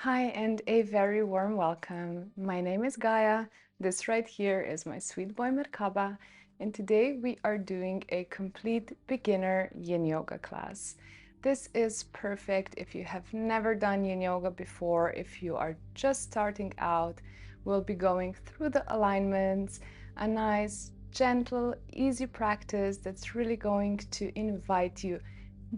Hi, and a very warm welcome. My name is Gaia. This right here is my sweet boy Merkaba, and today we are doing a complete beginner Yin Yoga class. This is perfect if you have never done Yin Yoga before, if you are just starting out. We'll be going through the alignments, a nice, gentle, easy practice that's really going to invite you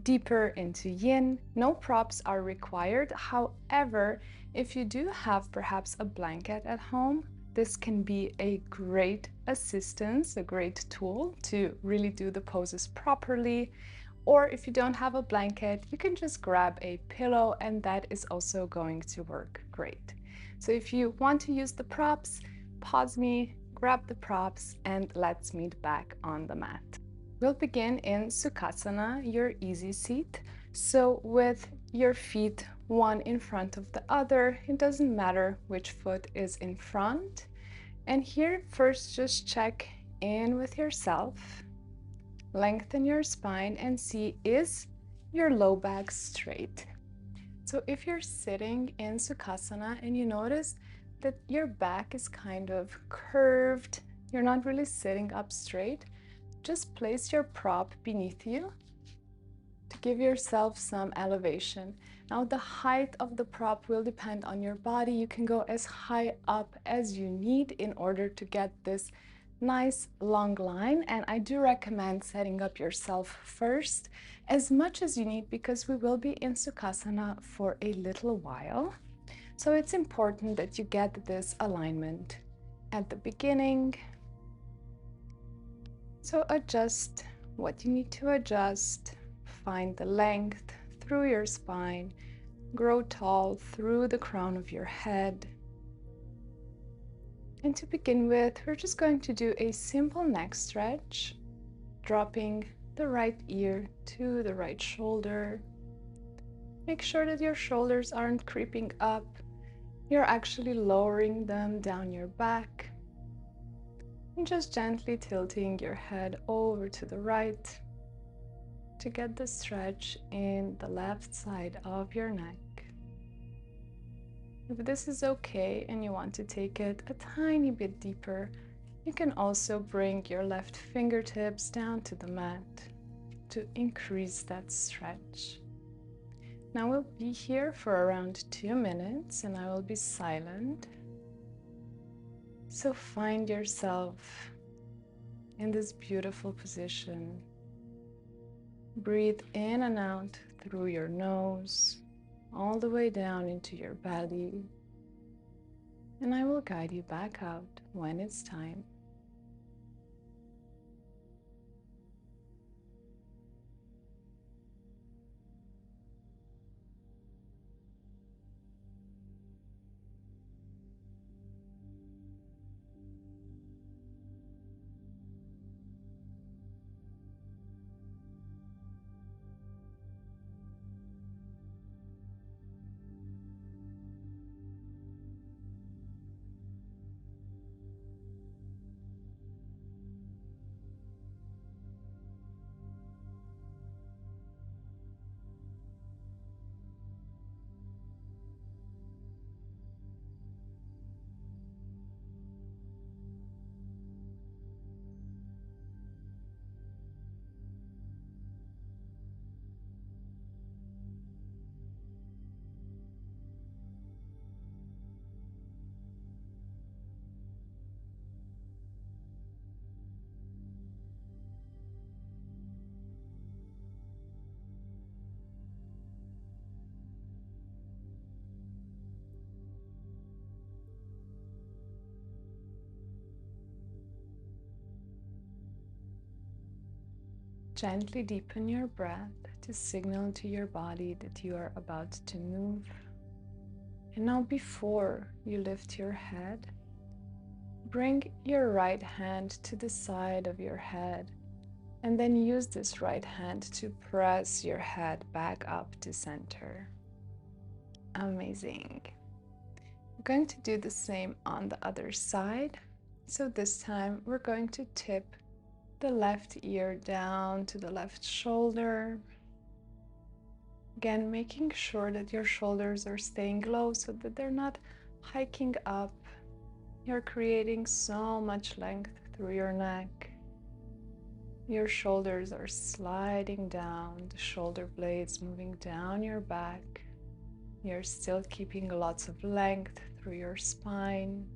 deeper into yin. No props are required. However, if you do have perhaps a blanket at home, this can be a great assistance, a great tool to really do the poses properly. Or if you don't have a blanket, you can just grab a pillow and that is also going to work great. So if you want to use the props, pause me, grab the props, and let's meet back on the mat. We'll begin in Sukhasana, your easy seat. So with your feet one in front of the other, it doesn't matter which foot is in front. And here first just check in with yourself. Lengthen your spine and see, is your low back straight? So if you're sitting in Sukhasana and you notice that your back is kind of curved, you're not really sitting up straight, just place your prop beneath you to give yourself some elevation. Now the height of the prop will depend on your body. You can go as high up as you need in order to get this nice long line, and I do recommend setting up yourself first as much as you need because we will be in Sukhasana for a little while. So it's important that you get this alignment at the beginning. So adjust what you need to adjust, find the length through your spine, grow tall through the crown of your head. And to begin with, we're just going to do a simple neck stretch, dropping the right ear to the right shoulder. Make sure that your shoulders aren't creeping up. You're actually lowering them down your back. And just gently tilting your head over to the right to get the stretch in the left side of your neck. If this is okay and you want to take it a tiny bit deeper, you can also bring your left fingertips down to the mat to increase that stretch. Now we'll be here for around 2 minutes and I will be silent. So find yourself in this beautiful position. Breathe in and out through your nose, all the way down into your belly. And I will guide you back out when it's time. Gently deepen your breath to signal to your body that you are about to move. And now before you lift your head, bring your right hand to the side of your head and then use this right hand to press your head back up to center. Amazing. We're going to do the same on the other side. So this time we're going to tip the left ear down to the left shoulder. Again, making sure that your shoulders are staying low so that they're not hiking up. You're creating so much length through your neck. Your shoulders are sliding down, the shoulder blades moving down your back. You're still keeping lots of length through your spine,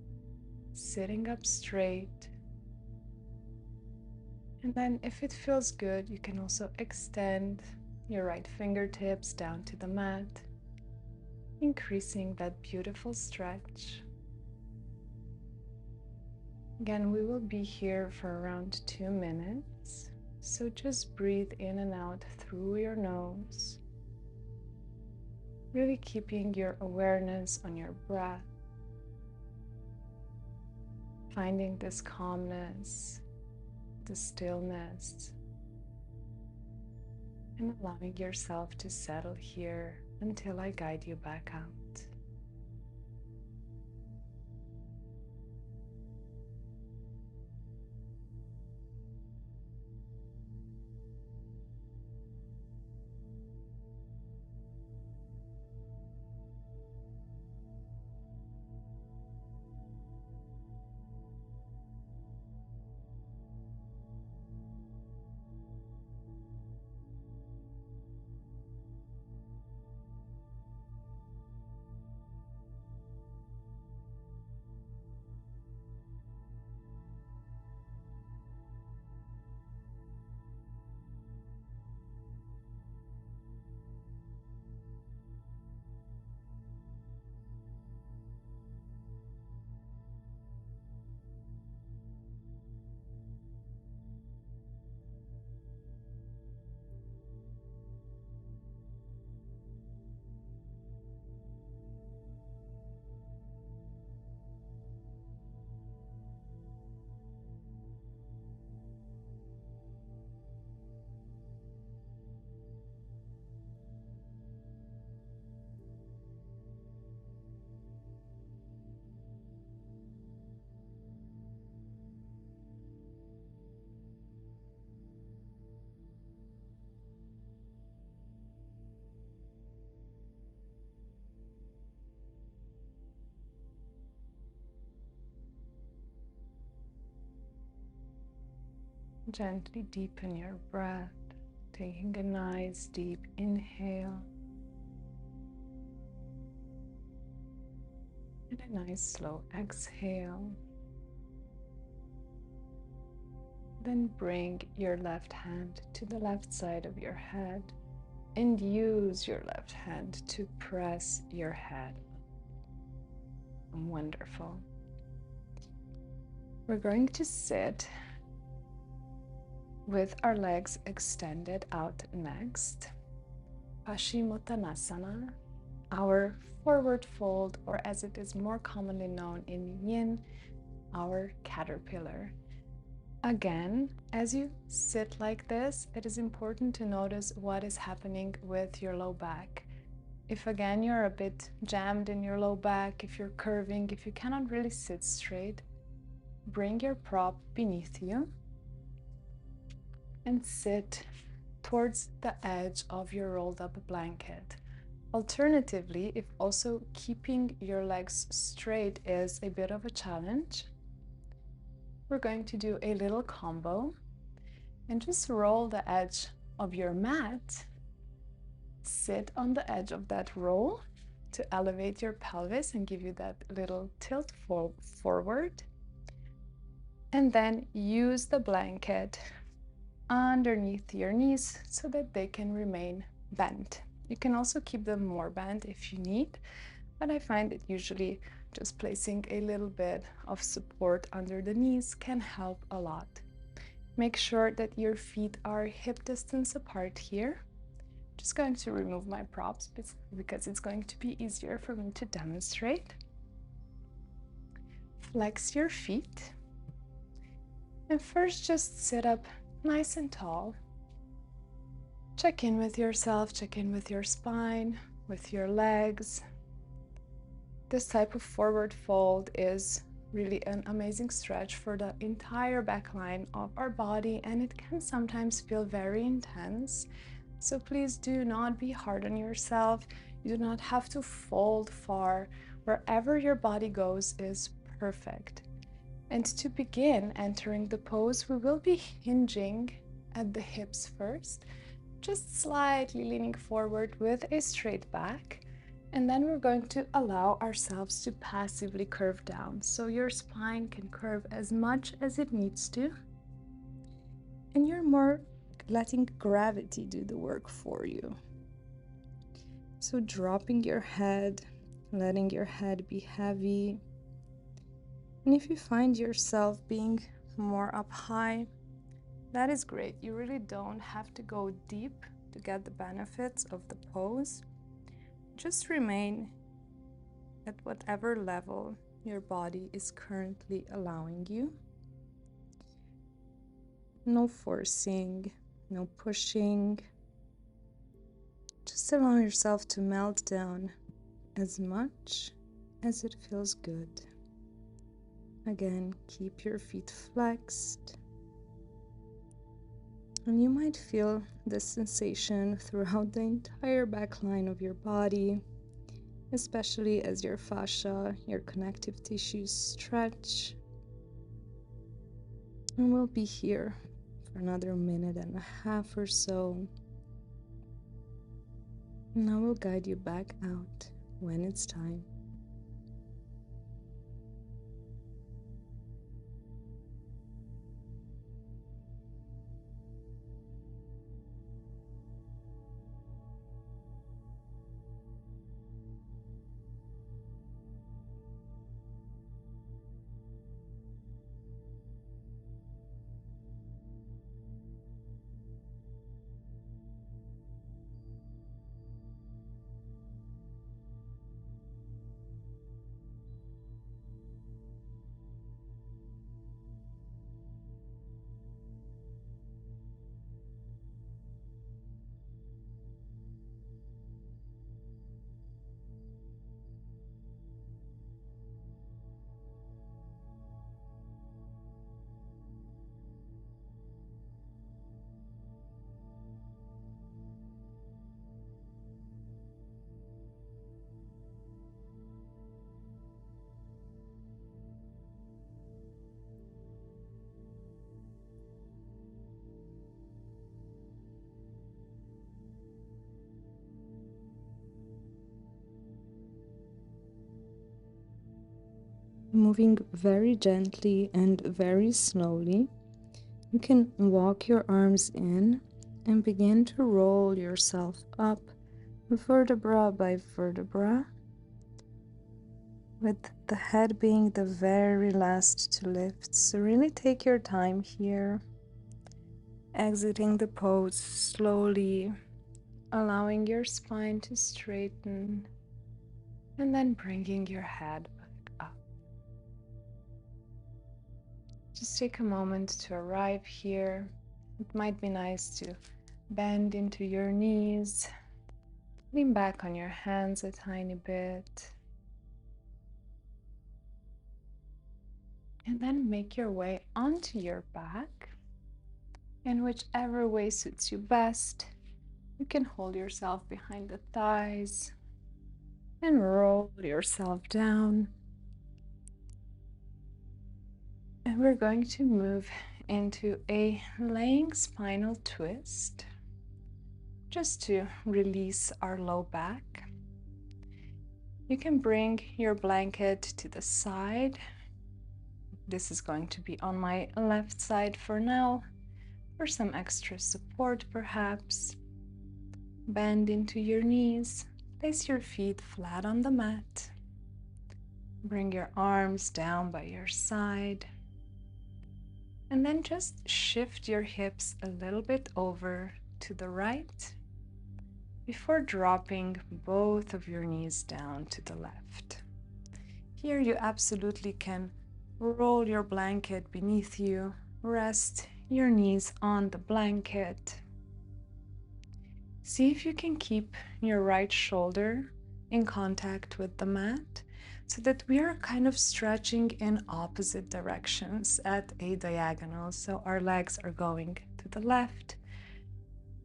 sitting up straight. And then if it feels good, you can also extend your right fingertips down to the mat, increasing that beautiful stretch. Again, we will be here for around 2 minutes. So just breathe in and out through your nose, really keeping your awareness on your breath, finding this calmness, the stillness, and allowing yourself to settle here until I guide you back out. Gently deepen your breath, taking a nice deep inhale and a nice slow exhale. Then bring your left hand to the left side of your head and use your left hand to press your head. Wonderful. We're going to sit with our legs extended out next. Paschimottanasana, our forward fold, or as it is more commonly known in Yin, our caterpillar. Again, as you sit like this, it is important to notice what is happening with your low back. If again you're a bit jammed in your low back, if you're curving, if you cannot really sit straight, bring your prop beneath you and sit towards the edge of your rolled up blanket. Alternatively, if also keeping your legs straight is a bit of a challenge, we're going to do a little combo and just roll the edge of your mat. Sit on the edge of that roll to elevate your pelvis and give you that little tilt forward. And then use the blanket underneath your knees so that they can remain bent. You can also keep them more bent if you need, but I find that usually just placing a little bit of support under the knees can help a lot. Make sure that your feet are hip distance apart here. Just going to remove my props because it's going to be easier for me to demonstrate. Flex your feet. And first just sit up nice and tall. Check in with yourself, check in with your spine, with your legs. This type of forward fold is really an amazing stretch for the entire back line of our body, and it can sometimes feel very intense. So please do not be hard on yourself. You do not have to fold far. Wherever your body goes is perfect. And to begin entering the pose, we will be hinging at the hips first, just slightly leaning forward with a straight back. And then we're going to allow ourselves to passively curve down. So your spine can curve as much as it needs to. And you're more letting gravity do the work for you. So dropping your head, letting your head be heavy. And if you find yourself being more up high, that is great. You really don't have to go deep to get the benefits of the pose. Just remain at whatever level your body is currently allowing you. No forcing, no pushing. Just allow yourself to melt down as much as it feels good. Again, keep your feet flexed. And you might feel this sensation throughout the entire back line of your body, especially as your fascia, your connective tissues stretch. And we'll be here for another minute and a half or so. And I will guide you back out when it's time. Moving very gently and very slowly, you can walk your arms in and begin to roll yourself up vertebra by vertebra, with the head being the very last to lift. So really take your time here, exiting the pose slowly, allowing your spine to straighten, and then bringing your head back up. Just take a moment to arrive here. It might be nice to bend into your knees, lean back on your hands a tiny bit, and then make your way onto your back. In whichever way suits you best, you can hold yourself behind the thighs and roll yourself down. And we're going to move into a laying spinal twist, just to release our low back. You can bring your blanket to the side. This is going to be on my left side for now, for some extra support perhaps. Bend into your knees, place your feet flat on the mat. Bring your arms down by your side. And then just shift your hips a little bit over to the right before dropping both of your knees down to the left. Here you absolutely can roll your blanket beneath you, rest your knees on the blanket. See if you can keep your right shoulder in contact with the mat so that we are kind of stretching in opposite directions at a diagonal. So our legs are going to the left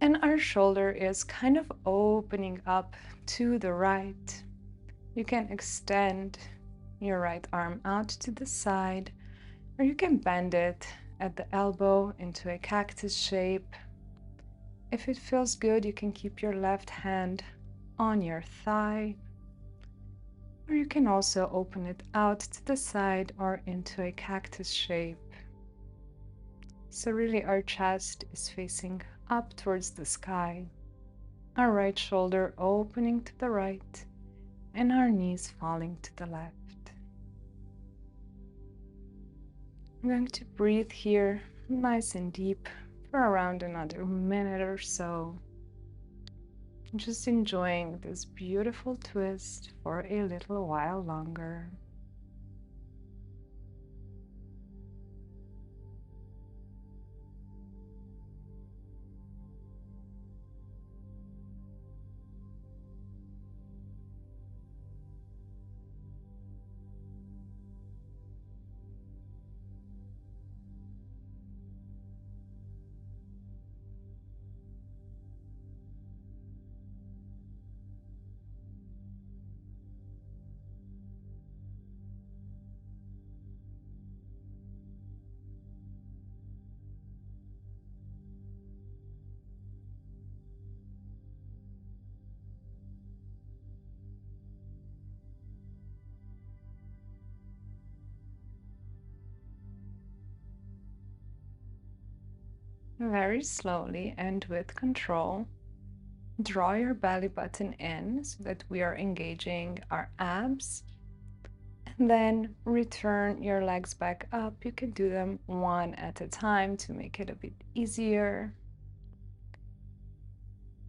And our shoulder is kind of opening up to the right. You can extend your right arm out to the side, or you can bend it at the elbow into a cactus shape. If it feels good, you can keep your left hand on your thigh, or you can also open it out to the side or into a cactus shape. So really our chest is facing up towards the sky, our right shoulder opening to the right, and our knees falling to the left. I'm going to breathe here nice and deep for around another minute or so. Just enjoying this beautiful twist for a little while longer. Very slowly and with control, draw your belly button in so that we are engaging our abs. And then return your legs back up. You can do them one at a time to make it a bit easier.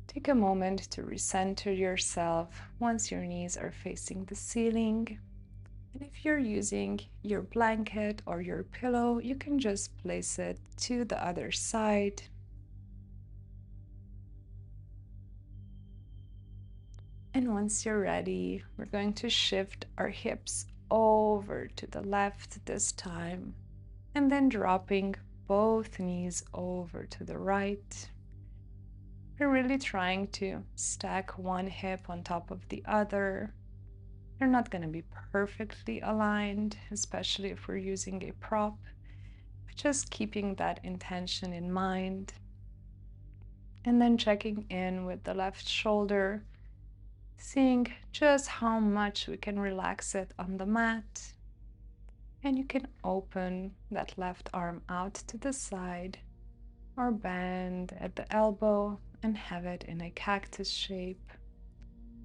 Take a moment to recenter yourself once your knees are facing the ceiling. And if you're using your blanket or your pillow, you can just place it to the other side. And once you're ready, we're going to shift our hips over to the left this time, and then dropping both knees over to the right. We're really trying to stack one hip on top of the other. They're not going to be perfectly aligned, especially if we're using a prop, but just keeping that intention in mind. And then checking in with the left shoulder, seeing just how much we can relax it on the mat. And you can open that left arm out to the side or bend at the elbow and have it in a cactus shape.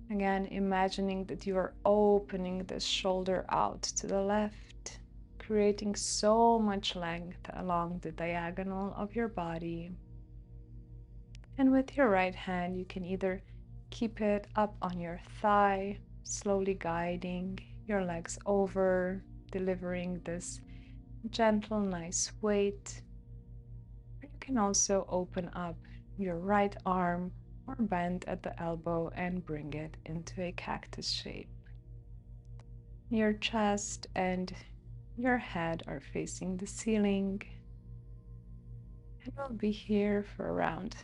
Again, imagining that you are opening this shoulder out to the left, creating so much length along the diagonal of your body. And with your right hand, you can either keep it up on your thigh, slowly guiding your legs over, delivering this gentle, nice weight. Or you can also open up your right arm or bend at the elbow and bring it into a cactus shape. Your chest and your head are facing the ceiling, and we'll be here for around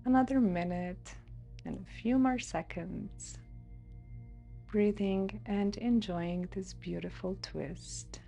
another minute and a few more seconds, breathing and enjoying this beautiful twist.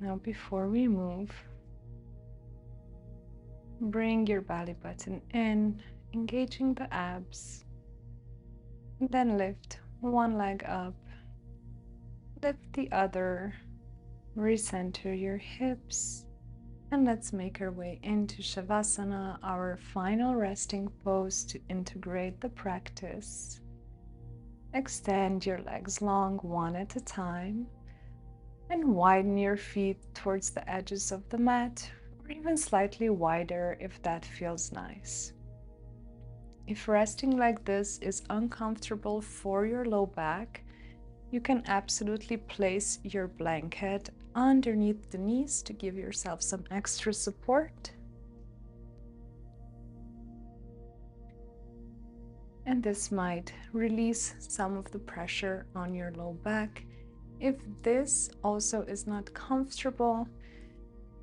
Now, before we move, bring your belly button in engaging the abs. And then lift one leg up, lift the other, recenter your hips, and let's make our way into Shavasana, our final resting pose to integrate the practice. Extend your legs long one at a time and widen your feet towards the edges of the mat, or even slightly wider if that feels nice. If resting like this is uncomfortable for your low back, you can absolutely place your blanket underneath the knees to give yourself some extra support. And this might release some of the pressure on your low back. If this also is not comfortable,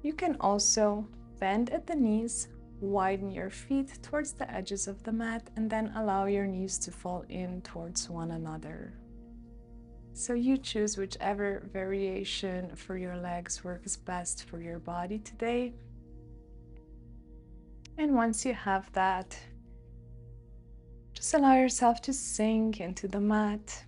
you can also bend at the knees, widen your feet towards the edges of the mat, and then allow your knees to fall in towards one another. So you choose whichever variation for your legs works best for your body today. And once you have that, just allow yourself to sink into the mat.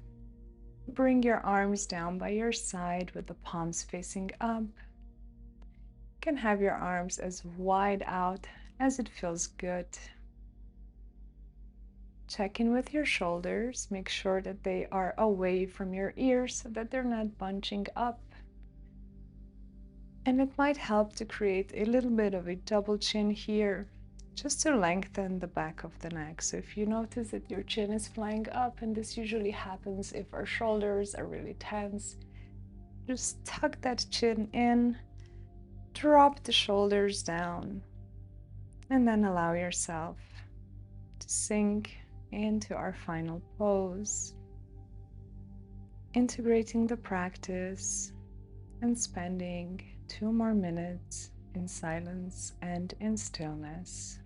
Bring your arms down by your side with the palms facing up. You can have your arms as wide out as it feels good. Check in with your shoulders. Make sure that they are away from your ears so that they're not bunching up. And it might help to create a little bit of a double chin here, just to lengthen the back of the neck. So if you notice that your chin is flying up, and this usually happens if our shoulders are really tense, just tuck that chin in, drop the shoulders down, and then allow yourself to sink into our final pose, integrating the practice and spending 2 more minutes in silence and in stillness.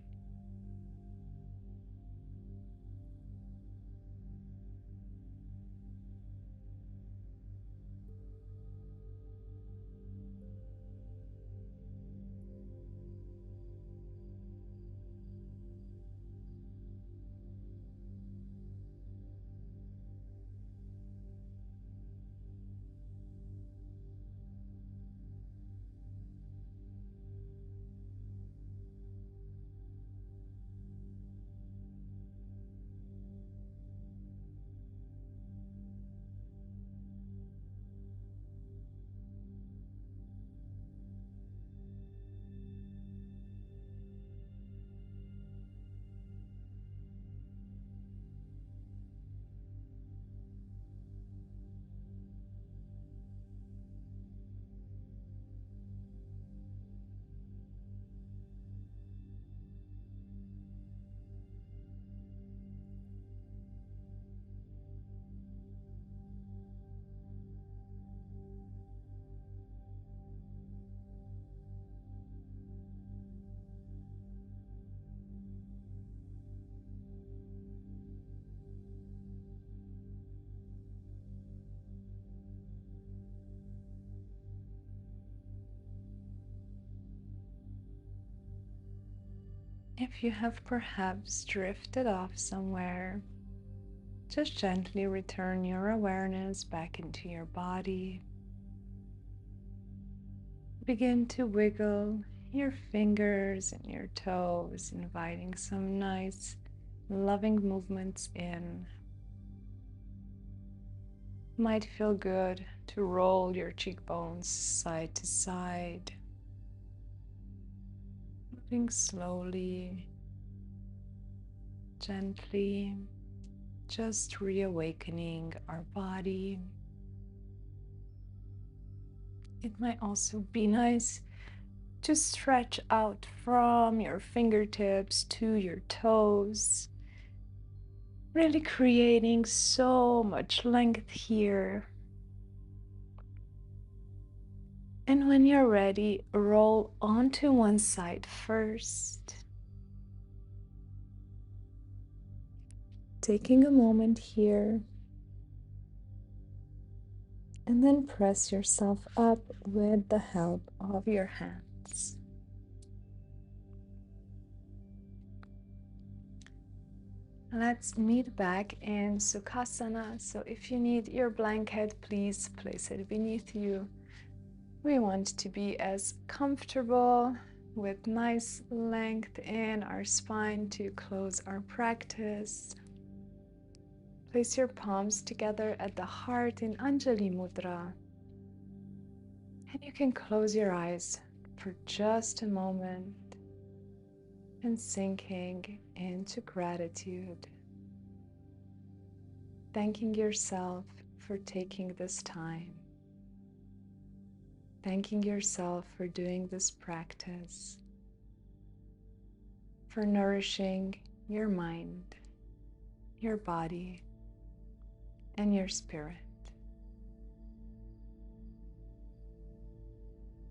If you have perhaps drifted off somewhere, just gently return your awareness back into your body. Begin to wiggle your fingers and your toes, inviting some nice, loving movements in. Might feel good to roll your cheekbones side to side, moving slowly, gently, just reawakening our body. It might also be nice to stretch out from your fingertips to your toes, really creating so much length here. And when you're ready, roll onto one side first, taking a moment here, and then press yourself up with the help of your hands. Let's meet back in Sukhasana. So if you need your blanket, please place it beneath you. We want to be as comfortable with nice length in our spine to close our practice. Place your palms together at the heart in Anjali Mudra. And you can close your eyes for just a moment and sinking into gratitude. Thanking yourself for taking this time. Thanking yourself for doing this practice, for nourishing your mind, your body, and your spirit.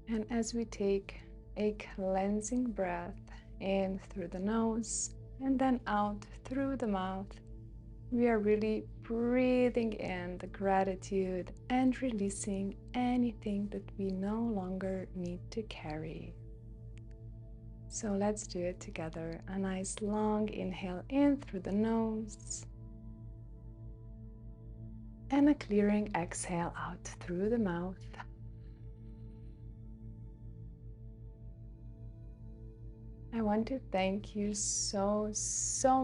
And as we take a cleansing breath in through the nose and then out through the mouth, we are really breathing in the gratitude and releasing anything that we no longer need to carry. So let's do it together. A nice long inhale in through the nose and a clearing exhale out through the mouth. I want to thank you so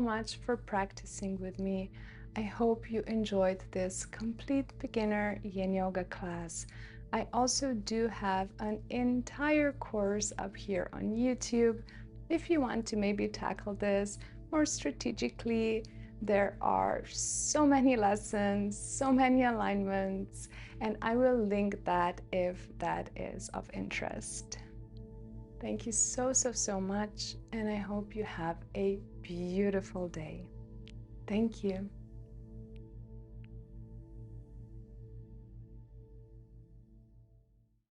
much for practicing with me. I hope you enjoyed this complete beginner Yin Yoga class. I also do have an entire course up here on YouTube. If you want to maybe tackle this more strategically, there are so many lessons, so many alignments, and I will link that if that is of interest. Thank you so much, and I hope you have a beautiful day. Thank you.